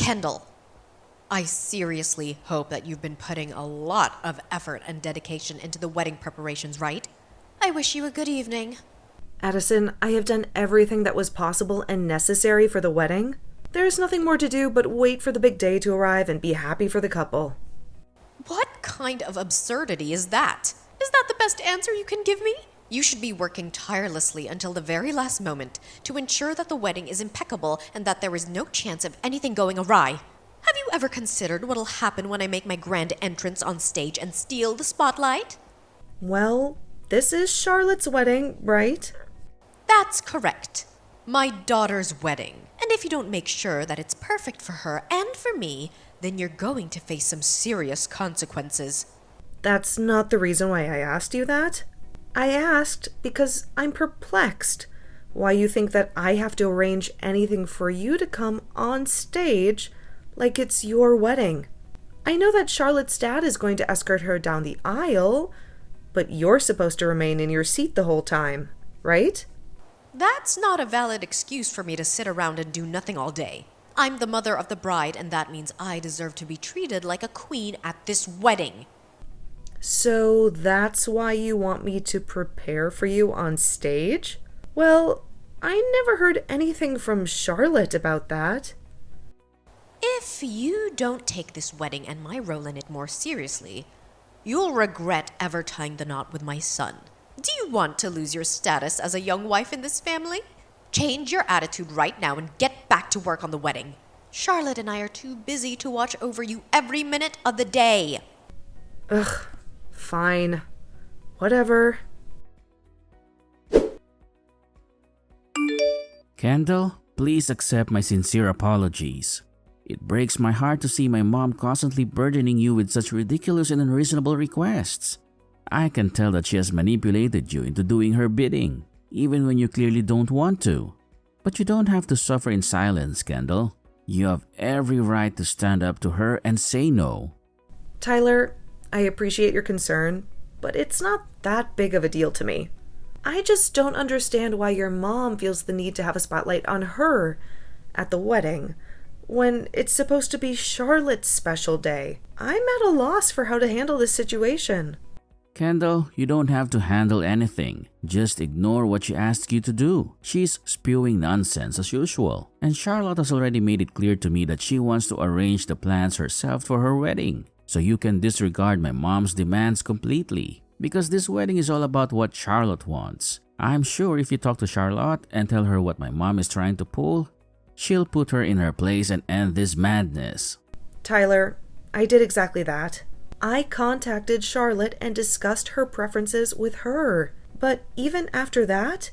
Kendall, I seriously hope that you've been putting a lot of effort and dedication into the wedding preparations, right? I wish you a good evening. Addison, I have done everything that was possible and necessary for the wedding. There is nothing more to do but wait for the big day to arrive and be happy for the couple. What kind of absurdity is that? Is that the best answer you can give me? You should be working tirelessly until the very last moment to ensure that the wedding is impeccable and that there is no chance of anything going awry. Have you ever considered what'll happen when I make my grand entrance on stage and steal the spotlight? Well, this is Charlotte's wedding, right? That's correct. My daughter's wedding. And if you don't make sure that it's perfect for her and for me, then you're going to face some serious consequences. That's not the reason why I asked you that. I asked because I'm perplexed why you think that I have to arrange anything for you to come on stage like it's your wedding. I know that Charlotte's dad is going to escort her down the aisle, but you're supposed to remain in your seat the whole time, right? That's not a valid excuse for me to sit around and do nothing all day. I'm the mother of the bride, and that means I deserve to be treated like a queen at this wedding. So that's why you want me to prepare for you on stage? Well, I never heard anything from Charlotte about that. If you don't take this wedding and my role in it more seriously, you'll regret ever tying the knot with my son. Do you want to lose your status as a young wife in this family? Change your attitude right now and get back to work on the wedding. Charlotte and I are too busy to watch over you every minute of the day. Ugh, fine. Whatever. Kendall, please accept my sincere apologies. It breaks my heart to see my mom constantly burdening you with such ridiculous and unreasonable requests. I can tell that she has manipulated you into doing her bidding, even when you clearly don't want to. But you don't have to suffer in silence, Kendall. You have every right to stand up to her and say no. Tyler, I appreciate your concern, but it's not that big of a deal to me. I just don't understand why your mom feels the need to have a spotlight on her at the wedding, when it's supposed to be Charlotte's special day. I'm at a loss for how to handle this situation. Kendall, you don't have to handle anything. Just ignore what she asks you to do. She's spewing nonsense as usual. And Charlotte has already made it clear to me that she wants to arrange the plans herself for her wedding. So you can disregard my mom's demands completely. Because this wedding is all about what Charlotte wants. I'm sure if you talk to Charlotte and tell her what my mom is trying to pull, she'll put her in her place and end this madness. Tyler, I did exactly that. I contacted Charlotte and discussed her preferences with her. But even after that,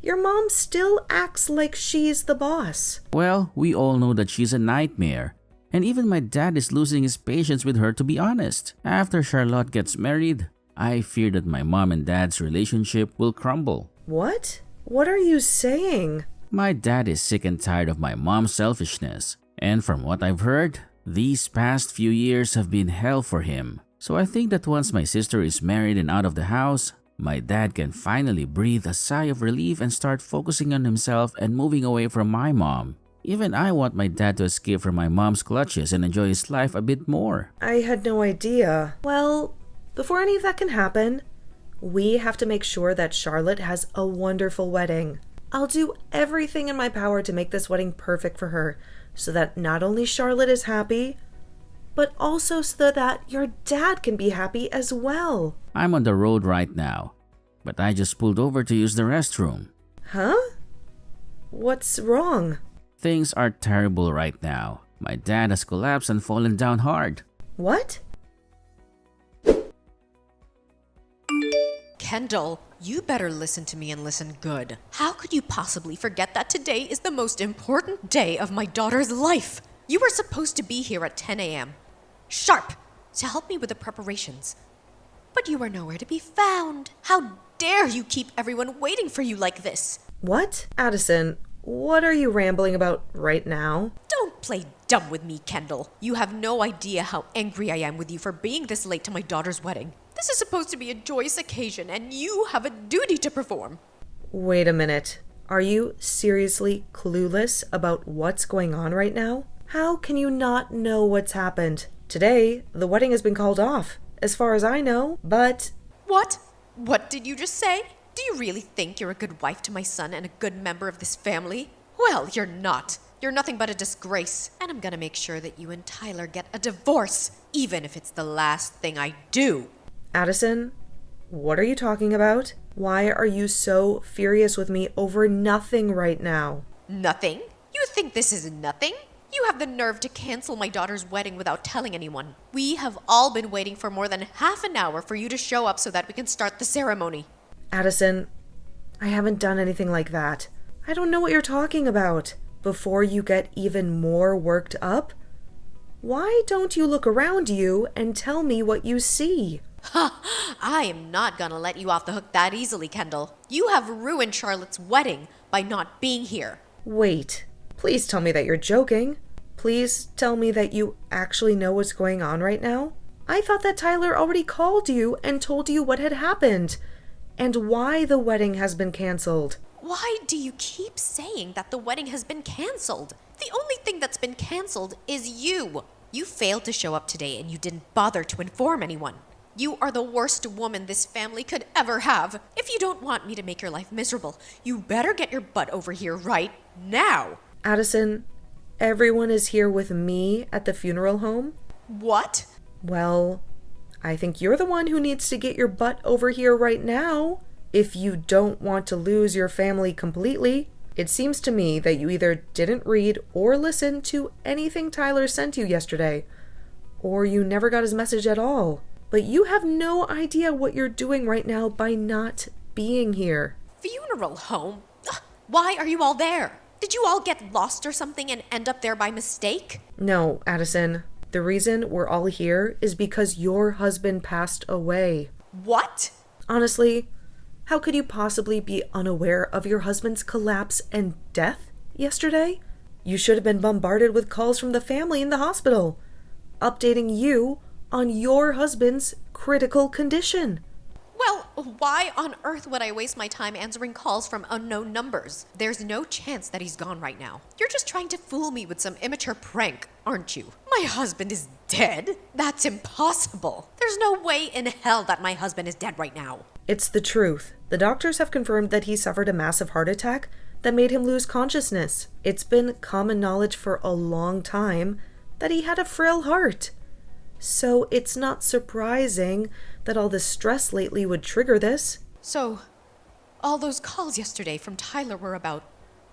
your mom still acts like she's the boss. Well, we all know that she's a nightmare. And even my dad is losing his patience with her, to be honest. After Charlotte gets married, I fear that my mom and dad's relationship will crumble. What? What are you saying? My dad is sick and tired of my mom's selfishness. And from what I've heard, these past few years have been hell for him. So I think that once my sister is married and out of the house, my dad can finally breathe a sigh of relief and start focusing on himself and moving away from my mom. Even I want my dad to escape from my mom's clutches and enjoy his life a bit more. I had no idea. Well, before any of that can happen, we have to make sure that Charlotte has a wonderful wedding. I'll do everything in my power to make this wedding perfect for her, so that not only Charlotte is happy, but also so that your dad can be happy as well. I'm on the road right now, but I just pulled over to use the restroom. Huh? What's wrong? Things are terrible right now. My dad has collapsed and fallen down hard. What? Kendall, you better listen to me and listen good. How could you possibly forget that today is the most important day of my daughter's life? You were supposed to be here at 10 a.m. sharp to help me with the preparations. But you are nowhere to be found. How dare you keep everyone waiting for you like this? What? Addison, what are you rambling about right now? Don't play dumb with me, Kendall. You have no idea how angry I am with you for being this late to my daughter's wedding. This is supposed to be a joyous occasion, and you have a duty to perform. Wait a minute. Are you seriously clueless about what's going on right now? How can you not know what's happened? Today, the wedding has been called off, as far as I know, but... What? What did you just say? Do you really think you're a good wife to my son and a good member of this family? Well, you're not. You're nothing but a disgrace. And I'm gonna make sure that you and Tyler get a divorce, even if it's the last thing I do. Addison, what are you talking about? Why are you so furious with me over nothing right now? Nothing? You think this is nothing? You have the nerve to cancel my daughter's wedding without telling anyone. We have all been waiting for more than half an hour for you to show up so that we can start the ceremony. Addison, I haven't done anything like that. I don't know what you're talking about. Before you get even more worked up, why don't you look around you and tell me what you see? Ha! I am not gonna let you off the hook that easily, Kendall. You have ruined Charlotte's wedding by not being here. Wait, please tell me that you're joking. Please tell me that you actually know what's going on right now. I thought that Tyler already called you and told you what had happened and why the wedding has been canceled. Why do you keep saying that the wedding has been canceled? The only thing that's been canceled is you. You failed to show up today and you didn't bother to inform anyone. You are the worst woman this family could ever have. If you don't want me to make your life miserable, you better get your butt over here right now. Addison, everyone is here with me at the funeral home? What? Well, I think you're the one who needs to get your butt over here right now. If you don't want to lose your family completely. It seems to me that you either didn't read or listen to anything Tyler sent you yesterday, or you never got his message at all. But you have no idea what you're doing right now by not being here. Funeral home? Ugh, why are you all there? Did you all get lost or something and end up there by mistake? No, Addison. The reason we're all here is because your husband passed away. What? Honestly, how could you possibly be unaware of your husband's collapse and death yesterday? You should have been bombarded with calls from the family in the hospital, updating you on your husband's critical condition. Well, why on earth would I waste my time answering calls from unknown numbers? There's no chance that he's gone right now. You're just trying to fool me with some immature prank, aren't you? My husband is dead? That's impossible. There's no way in hell that my husband is dead right now. It's the truth. The doctors have confirmed that he suffered a massive heart attack that made him lose consciousness. It's been common knowledge for a long time that he had a frail heart. So it's not surprising that all the stress lately would trigger this. So, all those calls yesterday from Tyler were about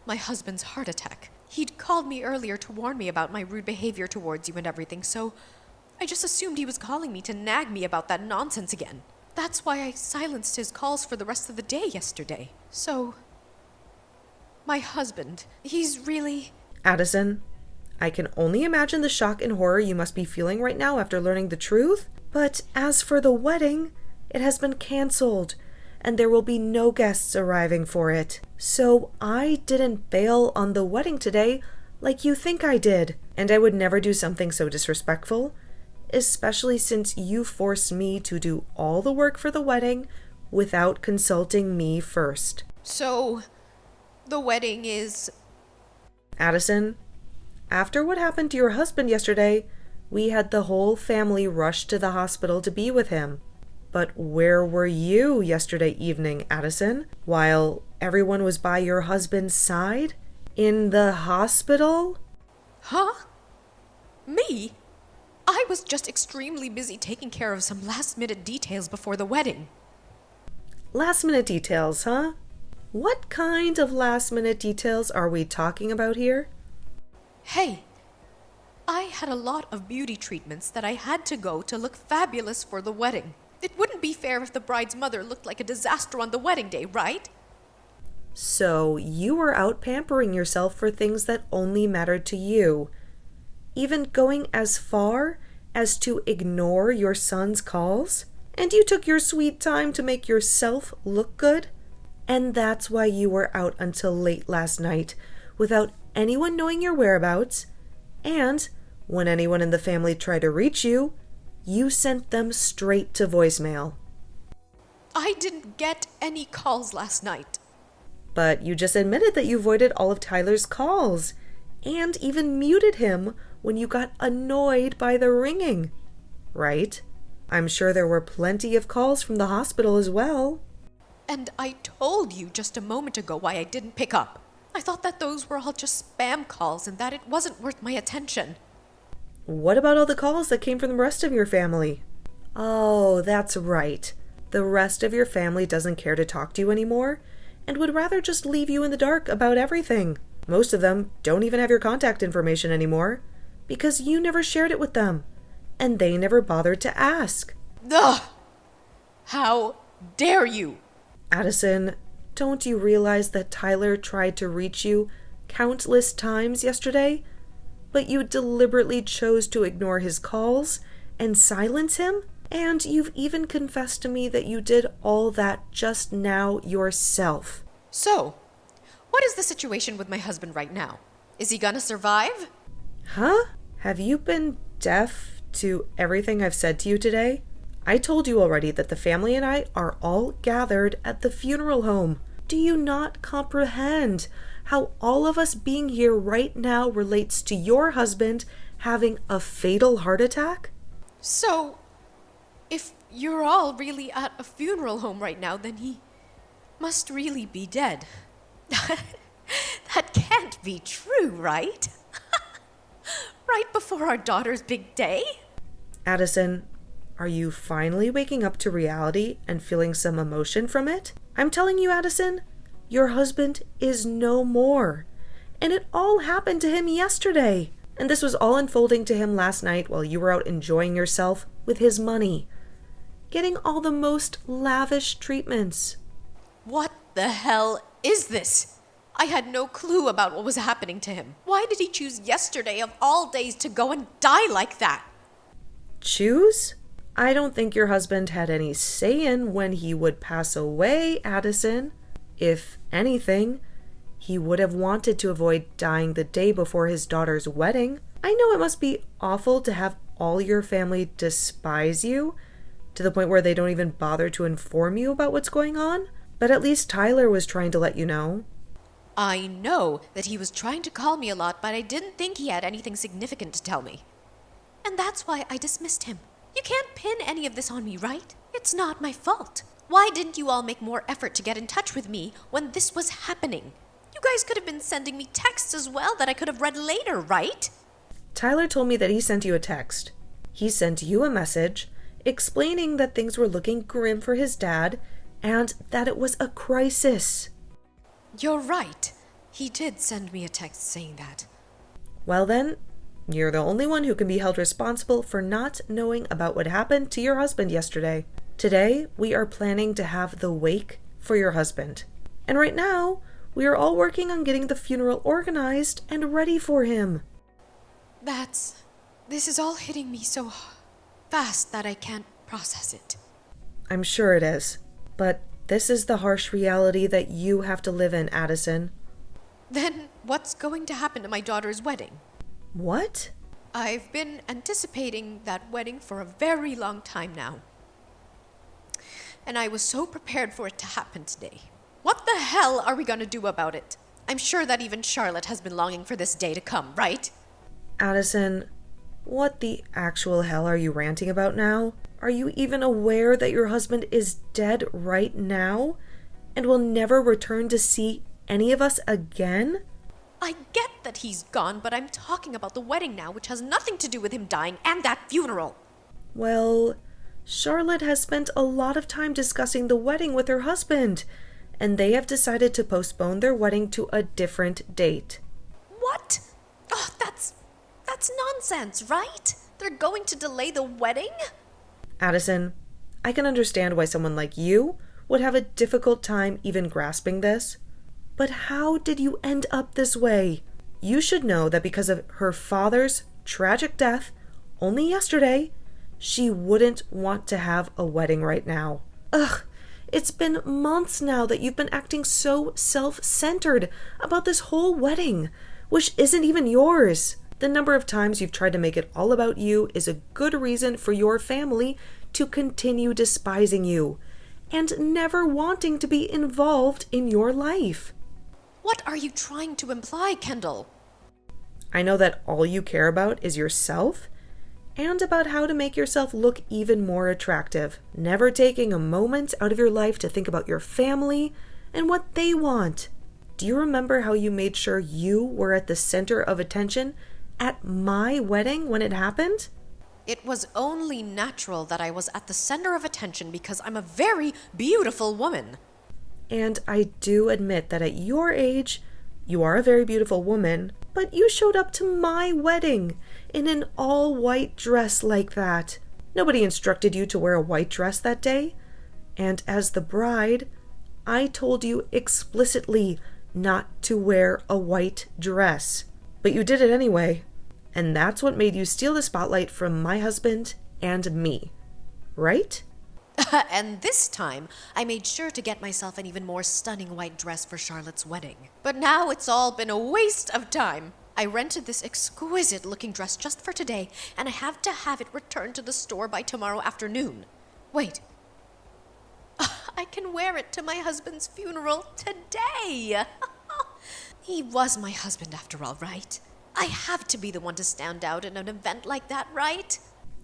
my husband's heart attack. He'd called me earlier to warn me about my rude behavior towards you and everything, so I just assumed he was calling me to nag me about that nonsense again. That's why I silenced his calls for the rest of the day yesterday. So, my husband, he's really... Addison, I can only imagine the shock and horror you must be feeling right now after learning the truth. But as for the wedding, it has been canceled, and there will be no guests arriving for it. So I didn't bail on the wedding today like you think I did. And I would never do something so disrespectful, especially since you forced me to do all the work for the wedding without consulting me first. So, the wedding is... Addison, after what happened to your husband yesterday, we had the whole family rush to the hospital to be with him. But where were you yesterday evening, Addison? While everyone was by your husband's side? In the hospital? Huh? Me? I was just extremely busy taking care of some last-minute details before the wedding. Last-minute details, huh? What kind of last-minute details are we talking about here? Hey, I had a lot of beauty treatments that I had to go to look fabulous for the wedding. It wouldn't be fair if the bride's mother looked like a disaster on the wedding day, right? So you were out pampering yourself for things that only mattered to you, even going as far as to ignore your son's calls? And you took your sweet time to make yourself look good? And that's why you were out until late last night without anyone knowing your whereabouts, and when anyone in the family tried to reach you, you sent them straight to voicemail. I didn't get any calls last night. But you just admitted that you avoided all of Tyler's calls, and even muted him when you got annoyed by the ringing. Right? I'm sure there were plenty of calls from the hospital as well. And I told you just a moment ago why I didn't pick up. I thought that those were all just spam calls and that it wasn't worth my attention. What about all the calls that came from the rest of your family? Oh, that's right. The rest of your family doesn't care to talk to you anymore and would rather just leave you in the dark about everything. Most of them don't even have your contact information anymore because you never shared it with them and they never bothered to ask. Ugh! How dare you! Addison, don't you realize that Tyler tried to reach you countless times yesterday, but you deliberately chose to ignore his calls and silence him? And you've even confessed to me that you did all that just now yourself. So, what is the situation with my husband right now? Is he gonna survive? Huh? Have you been deaf to everything I've said to you today? I told you already that the family and I are all gathered at the funeral home. Do you not comprehend how all of us being here right now relates to your husband having a fatal heart attack? So, if you're all really at a funeral home right now, then he must really be dead. That can't be true, right? Right before our daughter's big day? Addison, are you finally waking up to reality and feeling some emotion from it? I'm telling you, Addison, your husband is no more. And it all happened to him yesterday. And this was all unfolding to him last night while you were out enjoying yourself with his money, getting all the most lavish treatments. What the hell is this? I had no clue about what was happening to him. Why did he choose yesterday of all days to go and die like that? Choose? I don't think your husband had any say in when he would pass away, Addison. If anything, he would have wanted to avoid dying the day before his daughter's wedding. I know it must be awful to have all your family despise you, to the point where they don't even bother to inform you about what's going on, but at least Tyler was trying to let you know. I know that he was trying to call me a lot, but I didn't think he had anything significant to tell me. And that's why I dismissed him. You can't pin any of this on me, right? It's not my fault. Why didn't you all make more effort to get in touch with me when this was happening? You guys could have been sending me texts as well that I could have read later, right? Tyler told me that he sent you a text. He sent you a message explaining that things were looking grim for his dad and that it was a crisis. You're right. He did send me a text saying that. Well then, you're the only one who can be held responsible for not knowing about what happened to your husband yesterday. Today, we are planning to have the wake for your husband. And right now, we are all working on getting the funeral organized and ready for him. This is all hitting me so fast that I can't process it. I'm sure it is. But this is the harsh reality that you have to live in, Addison. Then what's going to happen to my daughter's wedding? What? I've been anticipating that wedding for a very long time now. And I was so prepared for it to happen today. What the hell are we going to do about it? I'm sure that even Charlotte has been longing for this day to come, right? Addison, what the actual hell are you ranting about now? Are you even aware that your husband is dead right now and will never return to see any of us again? I get that he's gone, but I'm talking about the wedding now, which has nothing to do with him dying and that funeral. Well, Charlotte has spent a lot of time discussing the wedding with her husband, and they have decided to postpone their wedding to a different date. What? Oh, that's nonsense, right? They're going to delay the wedding? Addison, I can understand why someone like you would have a difficult time even grasping this. But how did you end up this way? You should know that because of her father's tragic death only yesterday, she wouldn't want to have a wedding right now. Ugh, it's been months now that you've been acting so self-centered about this whole wedding, which isn't even yours. The number of times you've tried to make it all about you is a good reason for your family to continue despising you and never wanting to be involved in your life. What are you trying to imply, Kendall? I know that all you care about is yourself and about how to make yourself look even more attractive, never taking a moment out of your life to think about your family and what they want. Do you remember how you made sure you were at the center of attention at my wedding when it happened? It was only natural that I was at the center of attention because I'm a very beautiful woman. And I do admit that at your age, you are a very beautiful woman, but you showed up to my wedding in an all-white dress like that. Nobody instructed you to wear a white dress that day. And as the bride, I told you explicitly not to wear a white dress. But you did it anyway. And that's what made you steal the spotlight from my husband and me. Right? And this time, I made sure to get myself an even more stunning white dress for Charlotte's wedding. But now it's all been a waste of time. I rented this exquisite-looking dress just for today, and I have to have it returned to the store by tomorrow afternoon. Wait. I can wear it to my husband's funeral today. He was my husband after all, right? I have to be the one to stand out in an event like that, right?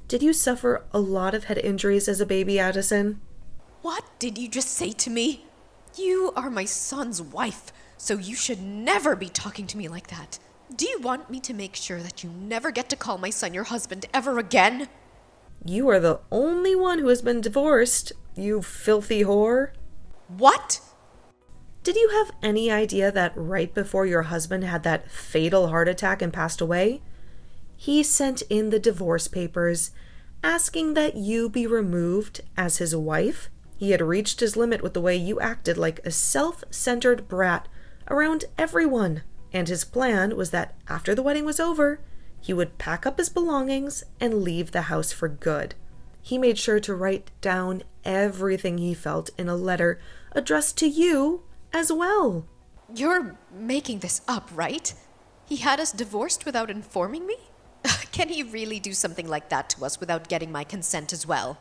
Did you suffer a lot of head injuries as a baby, Addison? What did you just say to me? You are my son's wife, so you should never be talking to me like that. Do you want me to make sure that you never get to call my son your husband ever again? You are the only one who has been divorced, you filthy whore. What? Did you have any idea that right before your husband had that fatal heart attack and passed away, he sent in the divorce papers asking that you be removed as his wife? He had reached his limit with the way you acted like a self-centered brat around everyone. And his plan was that after the wedding was over, he would pack up his belongings and leave the house for good. He made sure to write down everything he felt in a letter addressed to you as well. You're making this up, right? He had us divorced without informing me? Can he really do something like that to us without getting my consent as well?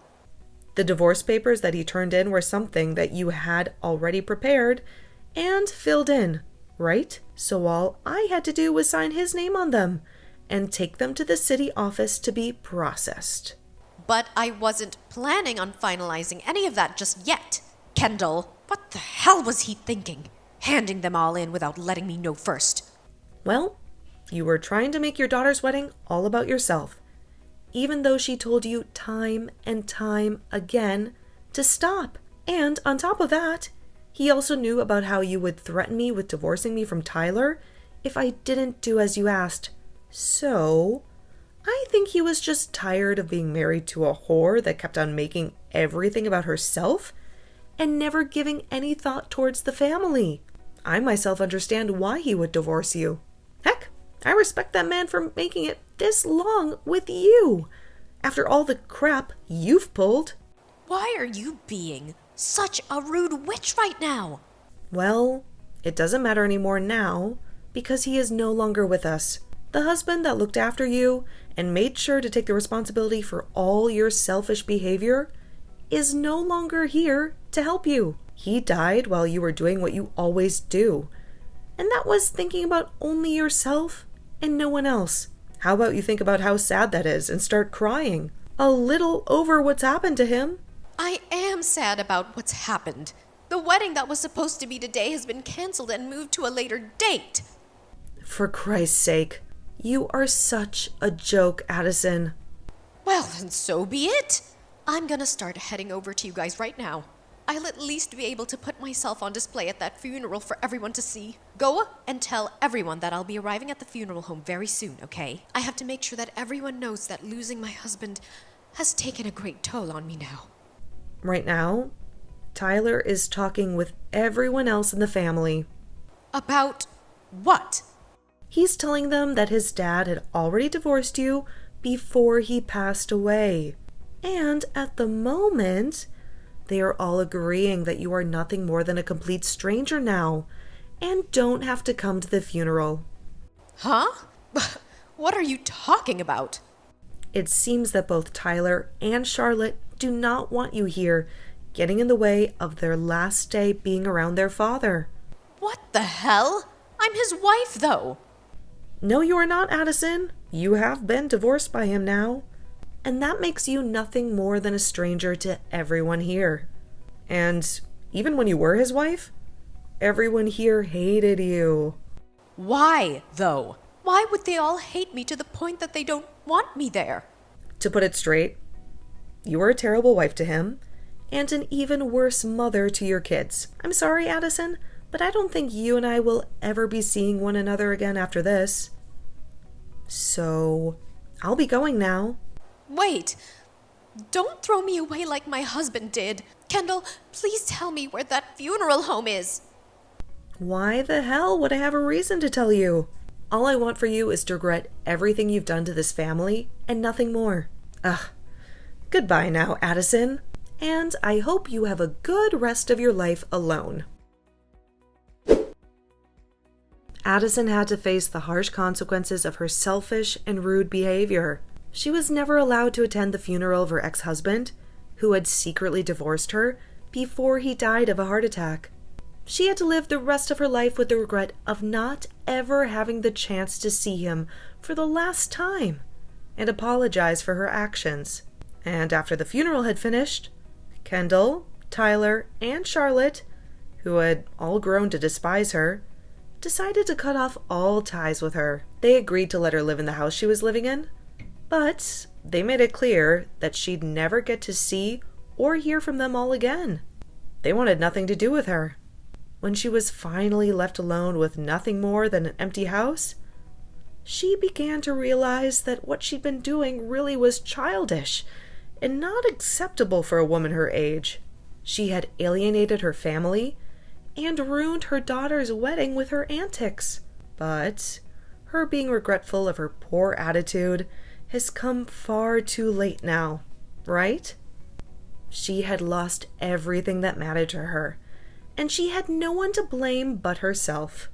The divorce papers that he turned in were something that you had already prepared and filled in, right? So all I had to do was sign his name on them and take them to the city office to be processed. But I wasn't planning on finalizing any of that just yet. Kendall, what the hell was he thinking? Handing them all in without letting me know first. Well, you were trying to make your daughter's wedding all about yourself, even though she told you time and time again to stop. And on top of that, he also knew about how you would threaten me with divorcing me from Tyler if I didn't do as you asked. So, I think he was just tired of being married to a whore that kept on making everything about herself and never giving any thought towards the family. I myself understand why he would divorce you. Heck, I respect that man for making it this long with you, after all the crap you've pulled. Why are you being such a rude witch right now? Well, it doesn't matter anymore now, because he is no longer with us. The husband that looked after you and made sure to take the responsibility for all your selfish behavior is no longer here to help you. He died while you were doing what you always do, and that was thinking about only yourself and no one else. How about you think about how sad that is and start crying a little over what's happened to him? I am sad about what's happened. The wedding that was supposed to be today has been canceled and moved to a later date. For Christ's sake, you are such a joke, Addison. Well, then so be it. I'm gonna start heading over to you guys right now. I'll at least be able to put myself on display at that funeral for everyone to see. Go and tell everyone that I'll be arriving at the funeral home very soon, okay? I have to make sure that everyone knows that losing my husband has taken a great toll on me now. Right now, Tyler is talking with everyone else in the family. About what? He's telling them that his dad had already divorced you before he passed away. And at the moment, they are all agreeing that you are nothing more than a complete stranger now and don't have to come to the funeral. Huh? What are you talking about? It seems that both Tyler and Charlotte do not want you here, getting in the way of their last day being around their father. What the hell? I'm his wife, though. No, you are not, Addison. You have been divorced by him now. And that makes you nothing more than a stranger to everyone here. And even when you were his wife, everyone here hated you. Why, though? Why would they all hate me to the point that they don't want me there? To put it straight, you were a terrible wife to him, and an even worse mother to your kids. I'm sorry, Addison, but I don't think you and I will ever be seeing one another again after this. So, I'll be going now. Wait! Don't throw me away like my husband did. Kendall, please tell me where that funeral home is. Why the hell would I have a reason to tell you? All I want for you is to regret everything you've done to this family and nothing more. Ugh. Goodbye now, Addison. And I hope you have a good rest of your life alone. Addison had to face the harsh consequences of her selfish and rude behavior. She was never allowed to attend the funeral of her ex-husband, who had secretly divorced her before he died of a heart attack. She had to live the rest of her life with the regret of not ever having the chance to see him for the last time and apologize for her actions. And after the funeral had finished, Kendall, Tyler, and Charlotte, who had all grown to despise her, decided to cut off all ties with her. They agreed to let her live in the house she was living in, but they made it clear that she'd never get to see or hear from them all again. They wanted nothing to do with her. When she was finally left alone with nothing more than an empty house, she began to realize that what she'd been doing really was childish and not acceptable for a woman her age. She had alienated her family and ruined her daughter's wedding with her antics. But her being regretful of her poor attitude has come far too late now, right? She had lost everything that mattered to her, and she had no one to blame but herself.